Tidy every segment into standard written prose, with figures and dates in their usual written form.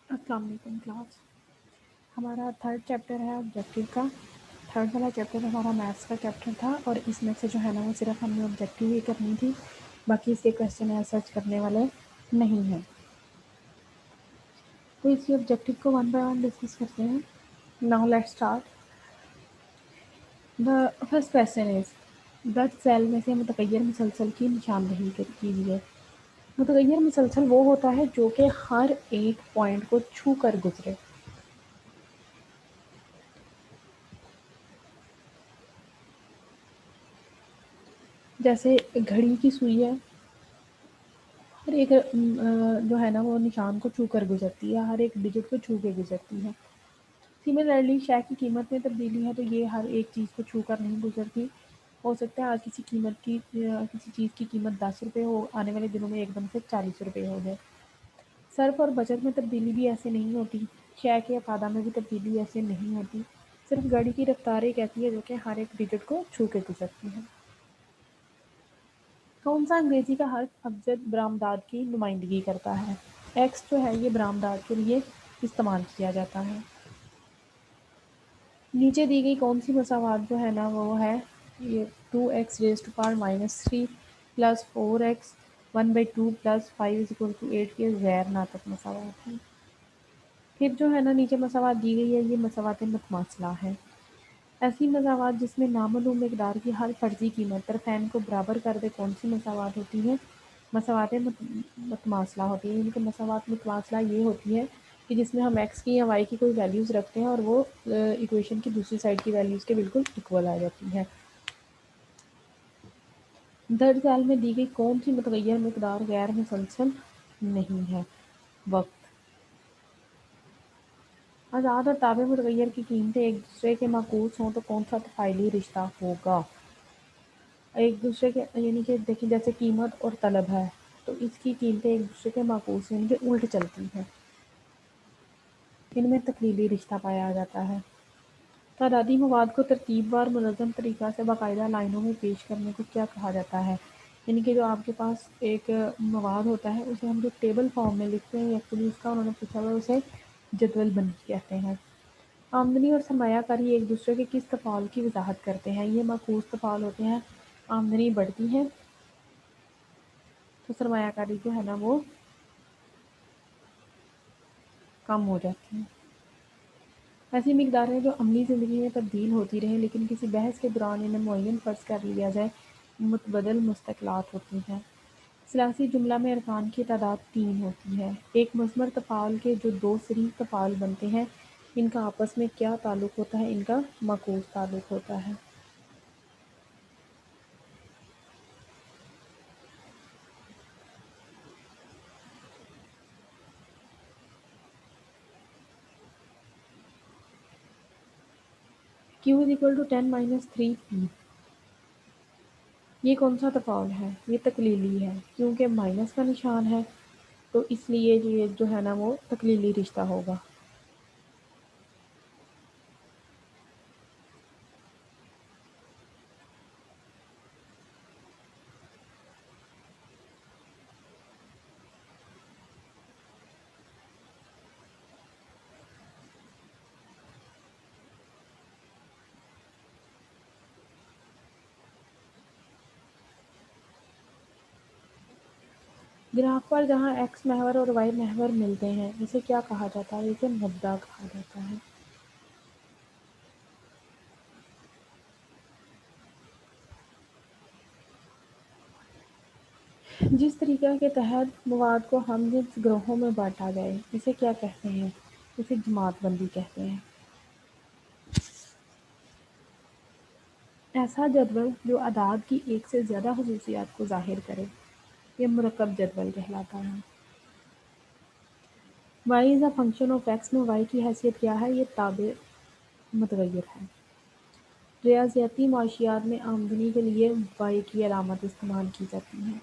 السلام علیکم کلاس. ہمارا تھرڈ چیپٹر ہے آبجیکٹیو کا. تھرڈ والا چیپٹر ہمارا میتھس کا چیپٹر تھا اور اس میں سے جو ہے نا وہ صرف ہم نے آبجیکٹیو ہی کرنی تھی, باقی اس کے کویشچن ہے سرچ کرنے والے نہیں ہیں. تو اسی آبجیکٹیو کو ون بائی ون ڈسکس کرتے ہیں. Now let start. The first question is blood cell میں سے متغیر مسلسل کی نشاندہی کیجیے. متغیر مسلسل وہ ہوتا ہے جو کہ ہر ایک پوائنٹ کو چھو کر گزرے. جیسے گھڑی کی سوئی ہے, ہر ایک جو ہے نا وہ نشان کو چھو کر گزرتی ہے, ہر ایک ڈیجٹ کو چھو کے گزرتی ہے. سملرلی شے کی قیمت میں تبدیلی ہے تو یہ ہر ایک چیز کو چھو کر نہیں گزرتی. ہو سکتا ہے آج کسی چیز کی قیمت 10 روپے ہو, آنے والے دنوں میں ایک دم سے 40 روپے ہو جائے. صرف اور بجٹ میں تبدیلی بھی ایسے نہیں ہوتی, شے کے افادہ میں بھی تبدیلی ایسے نہیں ہوتی. صرف گاڑی کی رفتار ایک ایسی ہے جو کہ ہر ایک ڈیجٹ کو چھو کے گزرتی ہے. کون سا انگریزی کا حرف ابجد برآمدات کی نمائندگی کرتا ہے؟ ایکس جو ہے یہ برآمدات کے لیے استعمال کیا جاتا ہے. نیچے دی گئی کون سی مساوات جو ہے نا وہ ہے یہ 2x⁻³ پلس 4x 1/2 پلس 5 = 8 کے غیر ناطق مساوات ہیں. پھر جو ہے نا نیچے مساوات دی گئی ہے, یہ مساوات متماثلہ ہے. ایسی مساوات جس میں نامعلوم مقدار کی ہر فرضی قیمت طرفین کو برابر کر دے کون سی مساوات ہوتی ہیں؟ مساوات متماثلہ ہوتی ہیں. ان کی مساوات متماثلہ یہ ہوتی ہے کہ جس میں ہم ایکس کی یا وائی کی کوئی ویلیوز رکھتے ہیں اور وہ ایکویشن کی دوسری سائڈ کی ویلیوز کے بالکل اکول آ جاتی ہے. درج ذیل میں دی گئی کون سی متغیر مقدار غیر مسلسل نہیں ہے؟ وقت. آزاد اور تابع متغیر کی قیمتیں ایک دوسرے کے معکوس ہوں تو کون سا تفاعلی رشتہ ہوگا؟ ایک دوسرے کے یعنی کہ دیکھیں جیسے قیمت اور طلب ہے تو اس کی قیمتیں ایک دوسرے کے معکوس یعنی کہ الٹ چلتی ہیں. ان میں تقلیلی رشتہ پایا جاتا ہے. تعدادی مواد کو ترتیب وار منظم طریقہ سے باقاعدہ لائنوں میں پیش کرنے کو کیا کہا جاتا ہے؟ یعنی کہ جو آپ کے پاس ایک مواد ہوتا ہے اسے ہم جو ٹیبل فارم میں لکھتے ہیں, ایکچولی اس کا انہوں نے پوچھا ہوا اسے جدول بندی کہتے ہیں. آمدنی اور سرمایہ کاری ایک دوسرے کے کس تفاعل کی وضاحت کرتے ہیں؟ یہ معکوس تفاعل ہوتے ہیں. آمدنی بڑھتی ہے تو سرمایہ کاری جو ہے نا وہ کم ہو جاتی ہیں. ایسی مقداریں جو عملی زندگی میں تبدیل ہوتی رہیں لیکن کسی بحث کے دوران انہیں معین فرض کر لیا جائے متبادل مستقلات ہوتی ہیں. ثلاثی جملہ میں ارکان کی تعداد 3 ہوتی ہے. ایک مثمر تفاعل کے جو دو صریح تفاعل بنتے ہیں ان کا آپس میں کیا تعلق ہوتا ہے؟ ان کا معکوس تعلق ہوتا ہے. Q=10-3p. یہ کون سا تفاعل ہے؟ یہ تقلیلی ہے کیونکہ مائنس کا نشان ہے تو اس لیے یہ جو ہے نا وہ تقلیلی رشتہ ہوگا. گراف پر جہاں ایکس محور اور وائی محور ملتے ہیں اسے کیا کہا جاتا ہے؟ اسے مبدا کہا جاتا ہے. جس طریقہ کے تحت مواد کو ہم جنس گروہوں میں بانٹا جائے اسے کیا کہتے ہیں؟ اسے جماعت بندی کہتے ہیں. ایسا جدول جو اعداد کی ایک سے زیادہ خصوصیات کو ظاہر کرے یہ مرکب جدول کہلاتا ہے. y is a function of x میں y کی حیثیت کیا ہے؟ یہ تابع متغیر ہے. ریاضیاتی معاشیات میں آمدنی کے لیے y کی علامت استعمال کی جاتی ہے.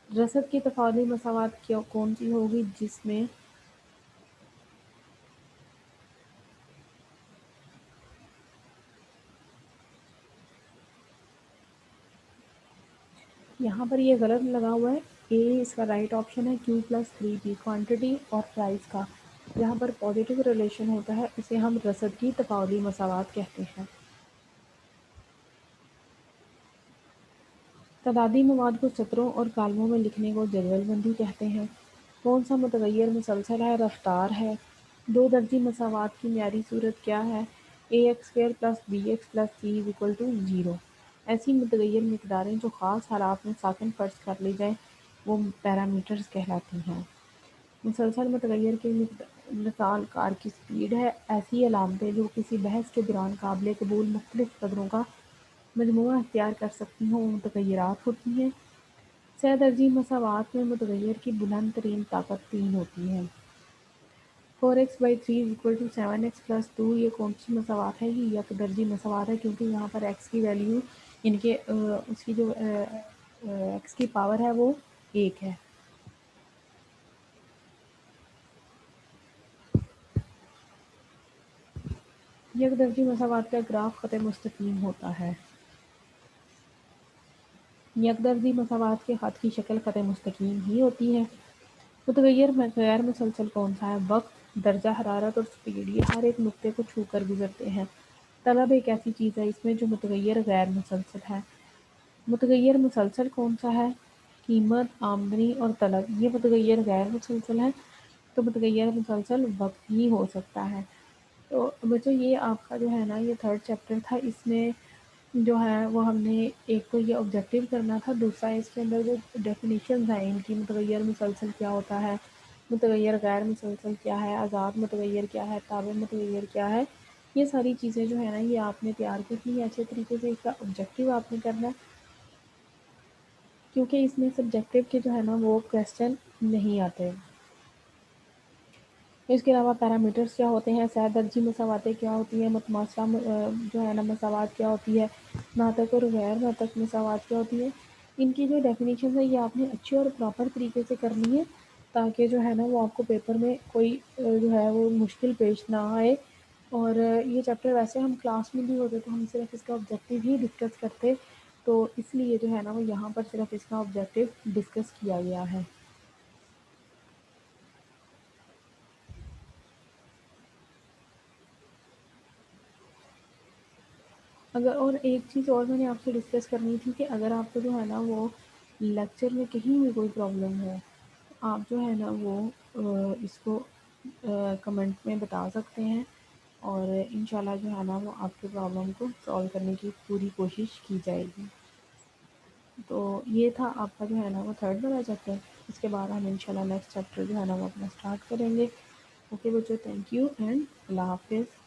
رسد کی تفاضلی مساوات کون سی ہوگی جس میں یہاں پر یہ غلط لگا ہوا ہے. اے اس کا رائٹ آپشن ہے. Q+3p کوانٹٹی اور پرائس کا جہاں پر پازیٹیو ریلیشن ہوتا ہے اسے ہم رسد کی تفاعلی مساوات کہتے ہیں۔ تعدادی مواد کو سطروں اور کالموں میں لکھنے کو جدول بندی کہتے ہیں۔ کون سا متغیر مسلسل ہے؟ رفتار ہے۔ دو درجی مساوات کی معیاری صورت کیا ہے؟ A X square plus B X plus C is equal to 0۔ ایسی متغیر مقداریں جو خاص حالات میں ساکن فرض کر لی جائیں وہ پیرامیٹرز کہلاتی ہیں۔ مسلسل متغیر کی مثال کار کی سپیڈ ہے۔ ایسی علامتیں جو کسی بحث کے دوران قابل قبول مختلف قدروں کا مجموعہ اختیار کر سکتی ہوں وہ متغیرات ہوتی ہیں۔ سہ درجی مساوات میں متغیر کی بلند ترین طاقت 3 ہوتی ہے۔ 4x/3 is equal to 7x+2 یہ کون سی مساوات ہے؟ یہ یک درجی مساوات ہے کیونکہ یہاں پر x کی ویلیو ان کے اس کی جو x کی پاور ہے وہ 1 ہے۔ یک درجی مساوات کا گراف خط مستقیم ہوتا ہے۔ یک درجی مساوات کے خط کی شکل خط مستقیم ہی ہوتی ہے۔ متغیر غیر مسلسل کون سا ہے؟ وقت، درجہ حرارت اور سپیڈ یہ ہر ایک نقطے کو چھو کر گزرتے ہیں۔ طلب ایک ایسی چیز ہے اس میں جو متغیر غیر مسلسل ہے۔ متغیر مسلسل کون سا ہے؟ قیمت، آمدنی اور طلب یہ متغیر غیر مسلسل ہے، تو متغیر مسلسل وقت ہی ہو سکتا ہے۔ تو بچوں یہ آپ کا جو ہے نا یہ 3rd چیپٹر تھا، اس میں جو ہے وہ ہم نے ایک تو یہ آبجیکٹیو کرنا تھا، دوسرا اس کے اندر جو ڈیفینیشنز ہیں ان کی، متغیر مسلسل کیا ہوتا ہے، متغیر غیر مسلسل کیا ہے، آزاد متغیر کیا ہے، تابع متغیر کیا ہے، یہ ساری چیزیں جو ہے نا یہ آپ نے تیار کرنی ہے اچھے طریقے سے۔ اس کا آبجیکٹیو آپ نے کرنا ہے کیونکہ اس میں سبجیکٹیو کے جو ہے نا وہ کویسچن نہیں آتے۔ اس کے علاوہ پیرامیٹرز کیا ہوتے ہیں، سہ درجی مساواتیں کیا ہوتی ہیں، متماثلہ جو ہے نا مساوات کیا ہوتی ہے، ناطق اور غیر ناطق مساوات کیا ہوتی ہے، ان کی جو ڈیفینیشن ہے یہ آپ نے اچھے اور پراپر طریقے سے کرنی ہے تاکہ جو ہے نا وہ آپ کو پیپر میں کوئی جو ہے وہ مشکل پیش نہ آئے۔ اور یہ چیپٹر ویسے ہم کلاس میں بھی ہوتے تو ہم صرف اس کا آبجیکٹیو ہی ڈسکس کرتے، تو اس لیے جو ہے نا وہ یہاں پر صرف اس کا آبجیکٹیو ڈسکس کیا گیا ہے۔ اگر اور ایک چیز اور میں نے آپ سے ڈسکس کرنی تھی کہ اگر آپ کو جو ہے نا وہ لیکچر میں کہیں بھی کوئی پرابلم ہو آپ جو ہے نا وہ اس کو کمنٹ میں بتا سکتے ہیں اور انشاءاللہ جو ہے نا وہ آپ کے پرابلم کو سالو کرنے کی پوری کوشش کی جائے گی۔ تو یہ تھا آپ کا جو ہے نا وہ 3rd والا چیپٹر، اس کے بعد ہم انشاءاللہ نیکسٹ چیپٹر جو ہے نا وہ اپنا اسٹارٹ کریں گے۔ اوکے بچوں، تھینک یو اینڈ اللہ حافظ۔